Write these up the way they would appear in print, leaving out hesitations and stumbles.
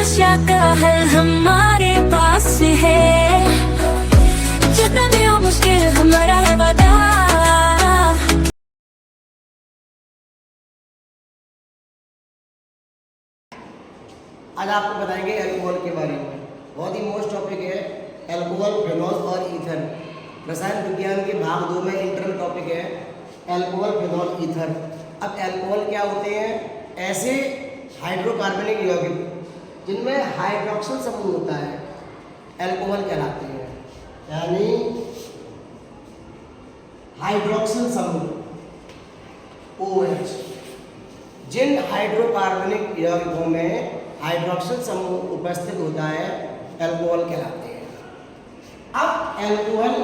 समस्या का हल हमारे पास है, जितना भी हो मुश्किल हमारा है वादा। आज आपको बताएंगे अल्कोहल के बारे में। बहुत ही मोस्ट टॉपिक है अल्कोहल, फिनॉल और ईथर। रसायन विज्ञान के भाग 2 में इंटरनल टॉपिक है अल्कोहल, फिनॉल, ईथर। अब अल्कोहल क्या होते हैं? ऐसे हाइड्रोकार्बनिक यौगिक जिनमें हाइड्रोक्सिल समूह होता है, अल्कोहल कहलाते हैं। यानी हाइड्रोक्सिल समूह OH। जिन हाइड्रोकार्बनिक यौगिकों में हाइड्रोक्सिल समूह उपस्थित होता है, अल्कोहल कहलाते हैं। अब अल्कोहल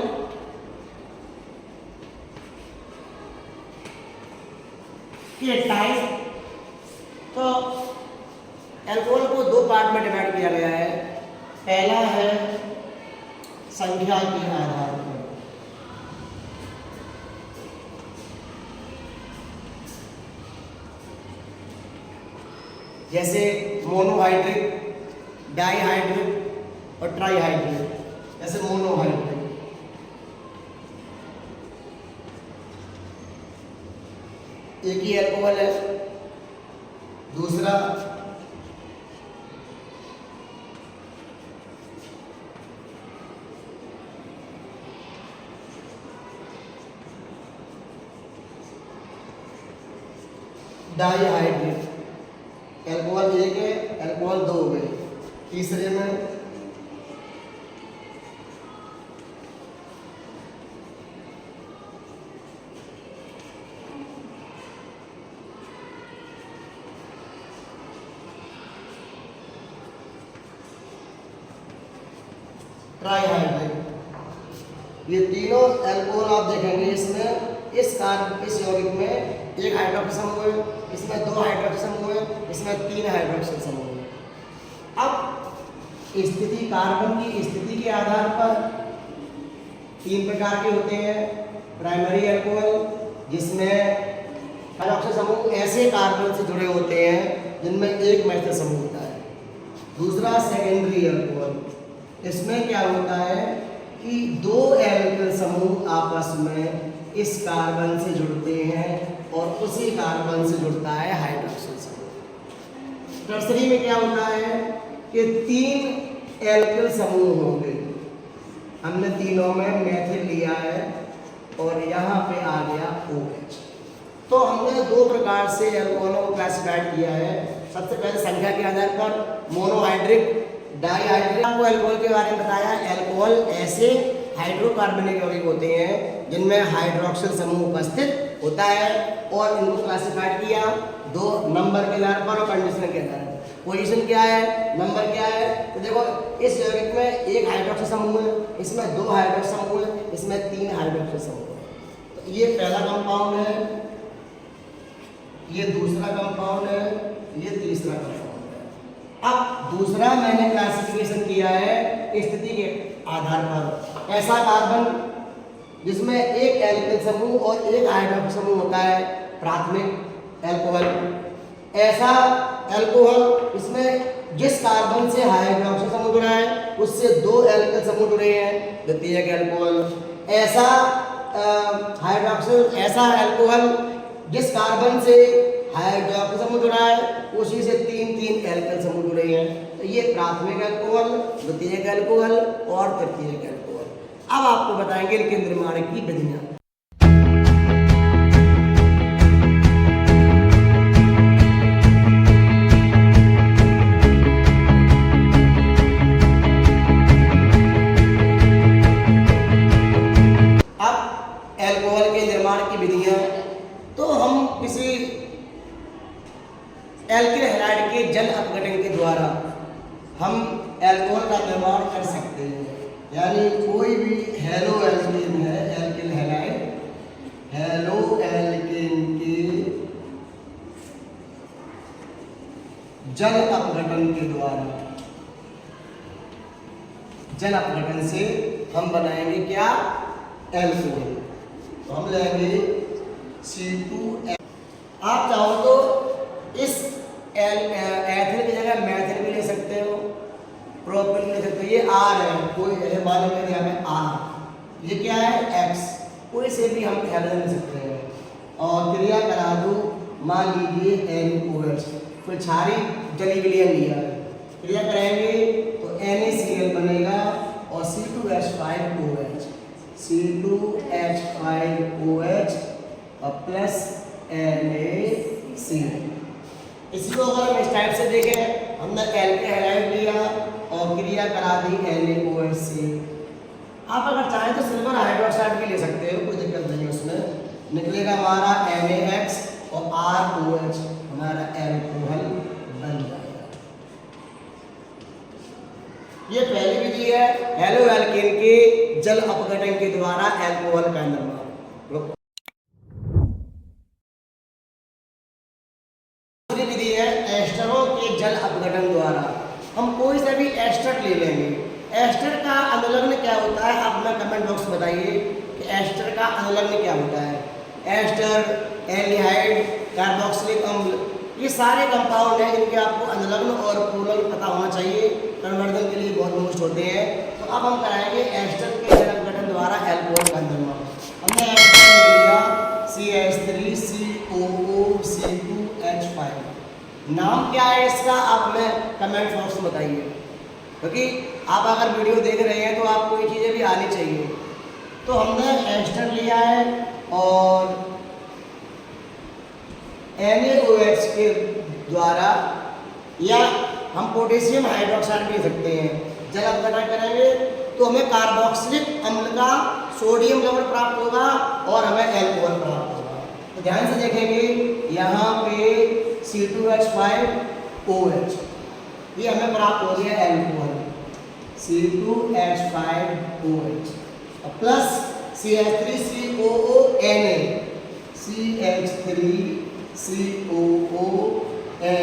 के टाइप, तो अल्कोहल को 2 पार्ट में डिवाइड किया गया है। पहला है संख्या के आधार पर, जैसे मोनोहाइड्रिक, डाईहाइड्रिक और ट्राईहाइड्रिक। जैसे मोनोहाइड्रिक एक ही अल्कोहल है। दूसरा डाईहाइड्रिक, अल्कोहल 1 है, अल्कोहल 2 हो गए। तीसरे में ट्राईहाइड्रिक। ये तीनों अल्कोहल आप देखेंगे, इसमें इस यौगिक में 1 हाइड्रोक्सिल समूह है, इसमें 2 हाइड्रोक्सिल समूह है, इसमें 3 हाइड्रोक्सिल समूह है। अब स्थिति, कार्बन की स्थिति के आधार पर 3 प्रकार के होते हैं। प्राइमरी अल्कोहल, जिसमें हाइड्रोक्सिल समूह ऐसे कार्बन से जुड़े होते हैं जिनमें 1 मेथिल समूह होता है। दूसरा सेकेंडरी अल्कोहल, इसमें क्या होता है कि 2 एल्किल समूह आपस में इस कार्बन से जुड़ते हैं और उसी कार्बन से जुड़ता है हाइड्रोक्सिल समूह। टर्सरी में क्या होता है कि 3 एल्किल समूह होंगे। हमने तीनों में मेथिल लिया है और यहाँ पे आ गया OH। तो हमने 2 प्रकार से अल्कोहलों को क्लासिफाइड किया है। सबसे पहले संख्या के आधार पर मोनोहाइड्रिक, डाईहाइड्रिक। आपको अल्कोहल के बारे में बताया। अल्कोहल ऐसे हाइड्रोकार्बनिक यौगिक होते हैं जिनमें हाइड्रोक्सिल समूह उपस्थित होता है और इनको क्लासिफाइड किया 2 नंबर के आधार पर और कंडीशन के आधार पर। पोजीशन क्या है, नंबर क्या है? तो देखो, इस यौगिक में 1 हाइड्रोक्सिल समूह है, इसमें 2 हाइड्रोक्सिल समूह है, इसमें 3 हाइड्रोक्सिल समूह है। तो ये पहला कंपाउंड है, ये दूसरा कंपाउंड है, ये तीसरा कंपाउंड है। अब दूसरा मैंने क्लासिफिकेशन किया है स्थिति के आधार पर। ऐसा कार्बन जिसमें 1 एल्किल समूह और 1 हाइड्रोक्सिल समूह होता है, प्राथमिक अल्कोहल। ऐसा अल्कोहल इसमें जिस कार्बन से हाइड्रोक्सिल समूह जुड़ा है उससे 2 एल्किल समूह जुड़े हैं, द्वितीयक अल्कोहल। ऐसा ऐसा अल्कोहल जिस कार्बन से हाइड्रोक्सिल समूह जुड़ा है उसी से 3 एल्किल समूह जुड़े हैं। तो ये प्राथमिक अल्कोहल, द्वितीयक अल्कोहल और तृतीयक अल्कोहल। अब आपको बताएंगे इनके निर्माण की विधियां। अब अल्कोहल के निर्माण की विधियां, तो हम किसी एल्किल हैलाइड के जल अपघटन के द्वारा हम अल्कोहल का निर्माण कर सकते हैं। यानी कोई भी हेलो एल्किन है, एल्किल हैलाइड, हेलो एल्किन के जल अपघटन के द्वारा, जल अपघटन से हम बनाएंगे क्या? एल्कोहल। तो हम लेंगे C2H। आप चाहो तो इस एथिल की जगह मैथिल भी ले सकते हो, मान लेते हैं यहाँ पे आर, ये क्या है एक्स, कोई से भी हम हैलोजन ले सकते हैं। और क्रिया करा दूँ, मान लीजिए NaOH, कोई क्षारी जली विलयन लिया है, क्रिया करेंगे तो NaCl बनेगा और C2H5OH, C2H5OH और प्लस NaCl। इसी को अगर हम इस टाइप से देखें, हमने एल्के हैलाइड लिया और क्रिया करा दी NaOH से। आप अगर चाहें तो सिल्वर हाइड्रोक्साइड भी ले सकते हो, कोई दिक्कत नहीं है उसमें। निकलेगा हमारा NaX और ROH, हमारा एल्कोहल बन जाएगा। ये पहली विधि है हेलो एल्केन के जल अपघटन के द्वारा एल्कोहल का निर्माण। दूसरी विधि है एस्टरों के जल अपघटन द्वारा। हम कोई सा भी एस्टर ले लेंगे, एस्टर का अनुलग्न क्या होता है, आप हमें कमेंट बॉक्स में बताइए कि एस्टर का अनुलग्न क्या होता है। एस्टर, एल्डिहाइड, कार्बोक्सिलिक अम्ल, ये सारे कंपाउंड हैं, इनके आपको अनुलग्न और पूरक पता होना चाहिए, कन्वर्जन के लिए बहुत यूज होते हैं। तो अब हम कराएंगे एस्टर के जल अपघटन द्वारा एल्कोहल का निर्माण। हमने एस्टर लिया CH3COO-C2H5, नाम क्या है इसका आप हमें कमेंट बॉक्स में बताइए, क्योंकि आप अगर वीडियो देख रहे हैं तो आपको ये चीज़ें भी आनी चाहिए। तो हमने एस्टर लिया है और NaOH के द्वारा, या हम पोटेशियम हाइड्रोक्साइड ले सकते हैं, जल अपघटन करेंगे तो हमें कार्बोक्सिलिक अम्ल का सोडियम लेवल प्राप्त होगा और हमें एल्कोहल प्राप्त होगा। तो ध्यान से देखेंगे यहाँ पे C2H5OH, ये हमें प्राप्त हो गया एल्कोहल C2H5OH और प्लस CH3COO-Na, CH3COO-Na,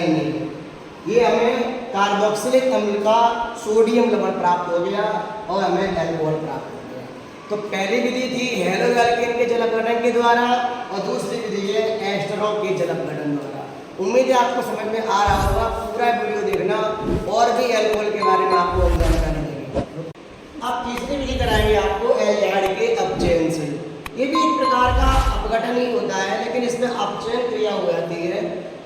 ये हमें कार्बोक्सिलिक अम्ल का सोडियम लेवल प्राप्त हो गया और हमें एल्कोहल प्राप्त हो गया। तो पहली विधि थी हेलो एल्केन के जल अपघटन के द्वारा और दूसरी विधि है एस्टरों के जल अपघटन द्वारा। उम्मीद है आपको समझ में आ रहा होगा, पूरा वीडियो देखना और भी एल्कोहल के बारे में आपको जानकारी देंगे। अब तीसरी विधि कराएंगे आपको एल्डिहाइड के अपचयन से। ये भी एक प्रकार का अपघटन ही होता है, लेकिन इसमें अपचयन क्रिया हो जाती है।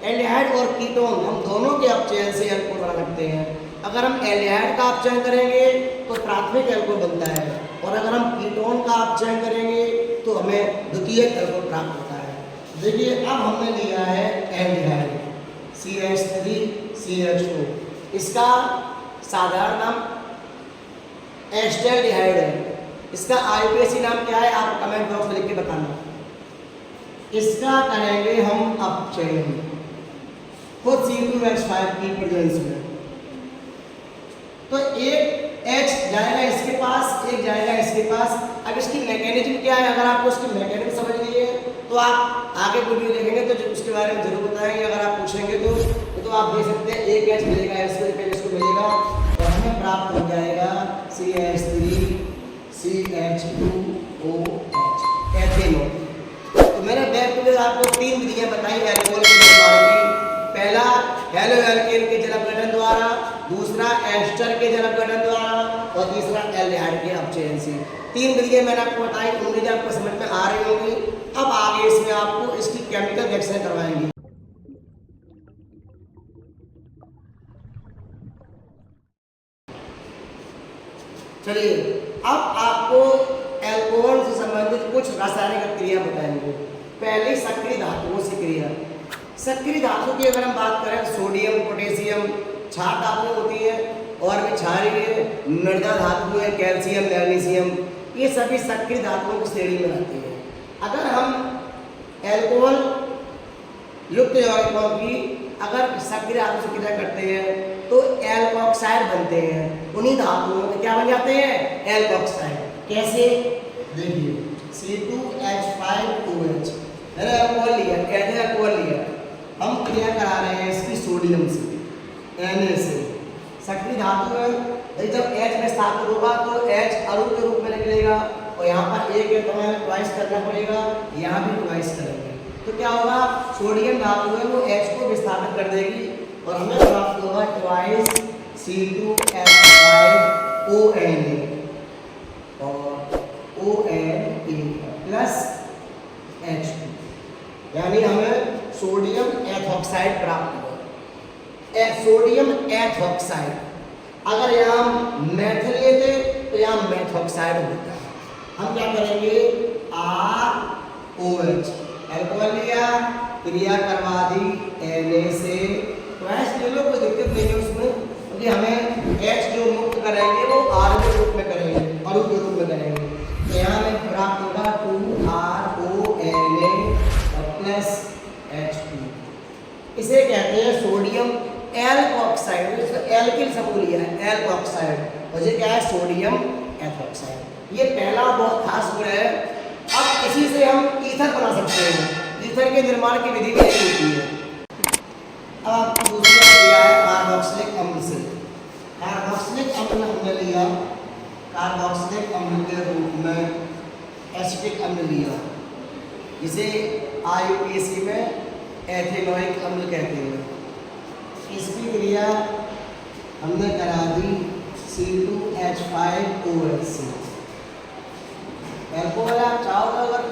एल्डिहाइड और कीटोन हम दोनों के अपचयन से एल्कोहल बना सकते हैं। अगर हम एल्डिहाइड का अपचयन करेंगे तो प्राथमिक एल्कोहल बनता है, और अगर हम कीटोन का अपचयन करेंगे तो हमें द्वितीयक एल्कोहल प्राप्त होता है। देखिए अब हमने लिया है एल्डिहाइड CH3CHO, इसका साधारण नाम एस्टैल्डिहाइड है। इसका IUPAC नाम क्या है आप कमेंट बॉक्स में लिख के बताना। इसका करेंगे हम अपचयन खुद C2H5 की प्रेजेंस में। तो एक H जाएगा इसके पास, एक जाएगा इसके पास। अब इसकी मैकेनिज्म क्या है, अगर आपको इसकी मैकेनिज्म समझ ली है तो आप आगे वीडियो देखेंगे तो उसके बारे में जरूर बताएंगे। अगर आप पूछेंगे तो आप देख सकते हैं एक H मिलेगा, इसको मिलेगा और हमें प्राप्त हो जाएगा CH3CH2OH, एथेनॉल। तो मैंने बैक टू बैक आपको तीन विधियां बताई एल्कोहल के निर्माण की। पहला हेलो एल्केन के जल अपघटन द्वारा, दूसरा एस्टर के जल अपघटन द्वारा और तीसरा एल्डिहाइड के अपचयन से। तीन विधियां मैंने आपको बताई, उम्मीद है आपको समझ में आ रही होंगी। अब आगे इसमें आपको इसकी केमिकल रिएक्शन करवाएंगे। चलिए अब आपको एल्कोहल से संबंधित कुछ रासायनिक क्रिया बताएंगे। पहले सक्रिय धातुओं से क्रिया। सक्रिय धातु की अगर हम बात करें, सोडियम, पोटेशियम क्षार धातु होती है और भी क्षारीय है, मृदा धातु है, कैल्शियम, मैग्नीशियम, ये सभी सक्रिय धातुओं की श्रेणी में आती है। अगर हम एल्कोहल युक्त यौगिकों की अगर सक्रिय धातु से क्रिया करते हैं तो एल्कोक्साइड बनते हैं। उन्हीं धातुओं में क्या बन जाते हैं, एल्कोक्साइड। कैसे, देखिए C2H5OH मैंने अल्कोहल लिया, एल्कोहल लिया, हम क्रिया करा रहे हैं इसकी सोडियम से, Na से। सक्रिय धातु है, जब H में स्थापित होगा तो H अणु के रूप में निकलेगा और यहाँ पर एक है तो हमें ट्वाइस करना पड़ेगा, यहाँ भी ट्वाइस करेंगे तो क्या होगा, सोडियम धातु है वो H को विस्थापित कर देगी और हमें प्राप्त होगा twice C2H5ONA। ONA plus H2, यानी हमें सोडियम एथॉक्साइड प्राप्त हुआ। सोडियम एथॉक्साइड, अगर यहाँ हम मेथल लेते तो यहाँ मेथॉक्साइड होता है। हम क्या करेंगे, ROH अल्कोहल लिया, क्रिया करवा दी Na से, तो ऐसे ले लो, कोई दिक्कत नहीं है उसमें, क्योंकि हमें H जो मुक्त करेंगे वो R के रूप में करेंगे, अणु के रूप में करेंगे। तो यहाँ में प्राप्त होगा 2RONA प्लस H2। इसे कहते हैं सोडियम एल्कोक्साइड, एल्किल समूह लिया है एल्कोक्साइड, और ये क्या है, सोडियम एथॉक्साइड। ये पहला बहुत खास गुण है। अब इसी से हम ईथर बना सकते हैं। ईथर के निर्माण की विधि भी यही होती है। अब आपको दूसरा दिया है कार्बोक्सिलिक अम्ल से। कार्बोक्सिलिक अम्ल हमने लिया, कार्बोक्सिलिक अम्ल के रूप में एसिटिक अम्ल लिया, जिसे IUPAC में एथेनोइक अम्ल कहते हैं। इसकी क्रिया हमने करा दी C2H5OH। अल्कोहल आप चाहो तो अगर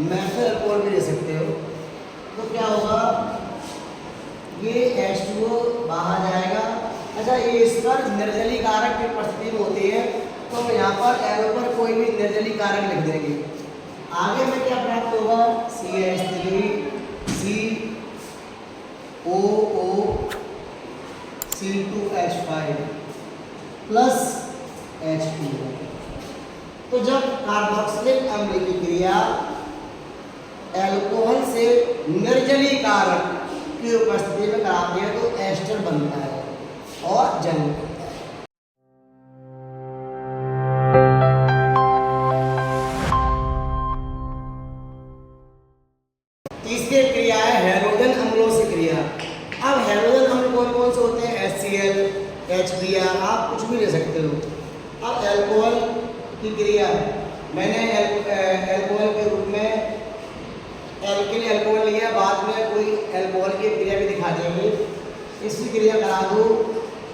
मैथल अल्कोहल भी ले सकते हो, तो क्या होगा, ये H2O बाहर जाएगा। अच्छा, ये इस पर निर्जली कारक की उपस्थिति में होती है, तो हम यहाँ पर एरो पर कोई भी निर्जली कारक लिख देंगे। आगे में क्या प्राप्त होगा, CH3 COO C2H5 plus H2O। तो जब कार्बोक्सिलिक अम्ल की क्रिया अल्कोहल से निर्जली कारक की उपस्थिति में कराते हैं तो एस्टर बनता है और जल बनता है। तीसरी क्रिया है हैलोजन अम्लों से क्रिया। अब हैलोजन अम्ल कौन कौन से होते हैं, HCl, HBr, आप कुछ भी ले सकते हो। अब अल्कोहल की क्रिया, मैंने अल्कोहल के रूप में एल्किल अल्कोहल लिया, बाद में कोई अल्कोहल की क्रिया भी दिखा देंगे। इसकी क्रिया करा दो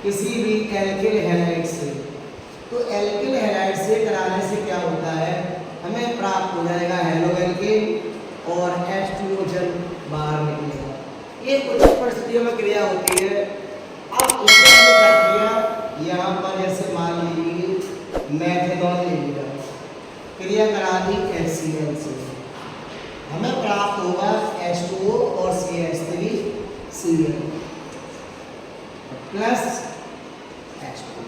किसी भी एल्किल हैलाइड से, तो एल्किल हैलाइड से कराने से क्या होता है, हमें प्राप्त हो जाएगा हेलो एल्किल और H2O जल बाहर निकलेगा। ये कुछ परिस्थितियों में क्रिया होती है। अब इसमें हमने क्या किया, यहाँ पर जैसे मान लीजिए मैथेनॉल ले लिया, क्रिया करा दी HCl से, हमें प्राप्त होगा H2O और CH3Cl प्लस H2O।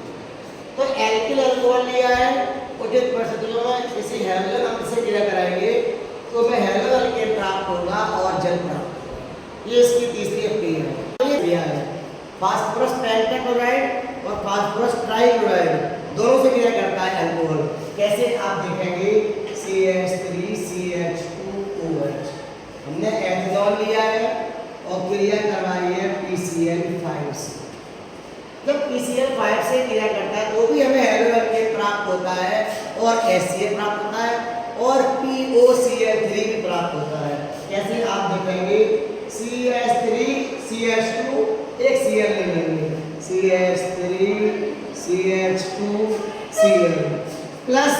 तो एल्किल अल्कोहल लिया है, उचित परिस्थितियों में इसे हैलोजन अम्ल से क्रिया कराएंगे तो हमें हेलो एल्केन प्राप्त होगा और जल प्राप्त होगा। ये इसकी तीसरी क्रिया है। ये क्रिया है फास्फोरस पेंटाक्लोराइड और फास्फोरस ट्राइक्लोराइड दोनों से क्रिया करता है अल्कोहल। कैसे आप देखेंगे, CH3CH2OH, हमने एथेनॉल लिया है और क्रिया करवाई है PCl5 से। जब PCl5 से क्रिया करता है तो भी हमें हेलो एल्केन प्राप्त होता है और HCl प्राप्त होता है और POCl3 भी प्राप्त होता है। कैसे आप देखेंगे, CH3CH2 एक Cl ले लेंगे, CH3CH2Cl प्लस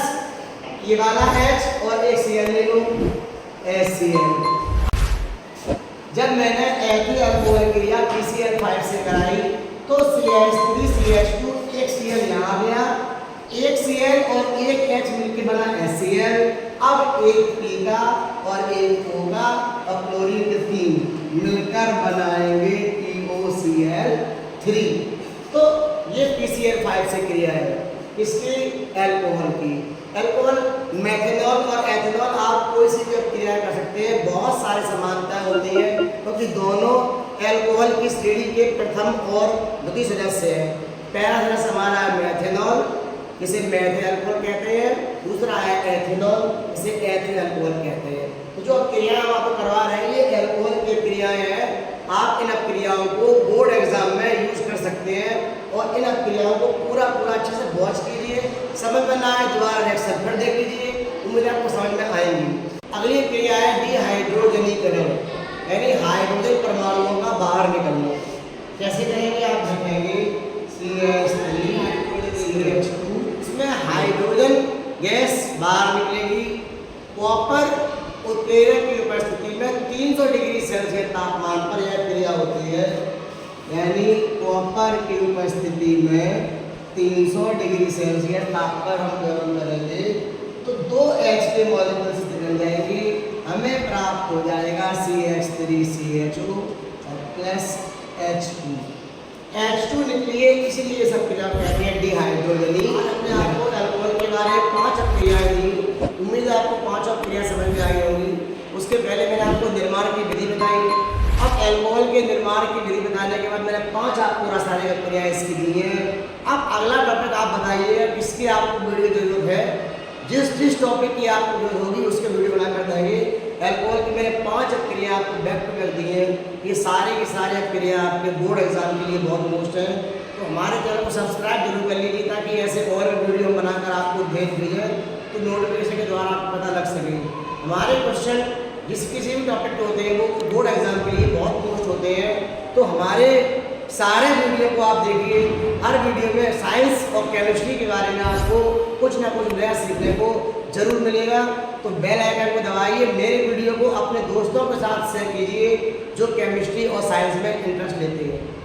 ये वाला H और एक Cl ले लो HCl। जब मैंने एथिल अल्कोहल क्रिया PCl5 से कराई तो CH3CH2 एक Cl यहाँ आ गया, एक Cl और एक H मिलकर बना HCl। अब एक P का और एक O का और क्लोरीन के 3 मिलकर बनाएंगे POCl3। तो ये PCl5 से क्रिया है किसकी, अल्कोहल की। अल्कोहल मेथेनॉल और एथेनॉल आप कोई सी भी क्रिया कर सकते हैं, बहुत सारी समानता होती है क्योंकि दोनों अल्कोहल की श्रेणी के प्रथम और द्वितीय सदस्य हैं। पहला सदस्य हमारा है मेथेनॉल, इसे मेथिल अल्कोहल कहते हैं, दूसरा है एथेनॉल, इसे एथिल अल्कोहल कहते हैं। तो जो क्रियाएं हम आपको करवा रहे हैं ये अल्कोहल की क्रियाएं हैं। आप इन क्रियाओं को बोर्ड एग्जाम में यूज कर सकते हैं और इन क्रियाओं को पूरा अच्छे से वॉच कीजिए, समझ में ना आए दोबारा रिएक्शन फिर देख लीजिए, उम्मीद आपको समझ में आएंगी। अगली क्रिया है डिहाइड्रोजनीकरण, यानी हाइड्रोजन परमाणुओं का बाहर निकलना। कैसे करेंगे आप देखेंगे, CH3CH2, इसमें हाइड्रोजन गैस बाहर निकलेगी। कॉपर उत्प्रेरक की उपस्थिति में 300 डिग्री सेल्सियस तापमान पर यह क्रिया होती है, यानी कॉपर की उपस्थिति में 300 डिग्री सेल्सियस तापमान पर हम गर्म करेंगे तो 2 H के मॉलिक्यूल्स निकल जाएंगे, हमें प्राप्त हो जाएगा CH3CHO और प्लस H2। H2 निकली है, इसीलिए सब क्रिया कहते हैं डिहाइड्रोजनी। हमने आपको अल्कोहल के बारे में 5 अपक्रियाएं दी, उम्मीद है आपको 5 अपक्रिया समझ में आई होंगी। उसके पहले मैंने आपको निर्माण की विधि बताई। अब अल्कोहल के निर्माण की विधि बताने के बाद मैंने 5 आपको रासायनिक अपक्रियाएं इसकी दी हैं। अब अगला टॉपिक आप बताइएगा किसकी आपको वीडियो की जरूरत है। जिस टॉपिक की आपको जरूरत होगी उसके वीडियो बनाकर देंगे। अल्कोहल की मैंने 5 अपक्रिया आपको बैक टू बैक दी है, ये सारे की सारे अपक्रिया आपके बोर्ड एग्जाम के लिए बहुत मोस्ट है। तो हमारे चैनल को सब्सक्राइब जरूर कर लीजिए ताकि ऐसे और वीडियो बनाकर आपको भेज भेजें तो नोटिफिकेशन के द्वारा आपको पता लग सके। हमारे क्वेश्चन किसी भी टॉपिक के होते हैं वो बोर्ड एग्जाम के लिए बहुत मोस्ट होते हैं, तो हमारे सारे वीडियो को आप देखिए। हर वीडियो में साइंस और केमिस्ट्री के बारे में आपको कुछ ना कुछ नया सीखने को जरूर मिलेगा। तो बेल आइकन को दबाइए, मेरे वीडियो को अपने दोस्तों के साथ शेयर कीजिए जो केमिस्ट्री और साइंस में इंटरेस्ट लेते हैं।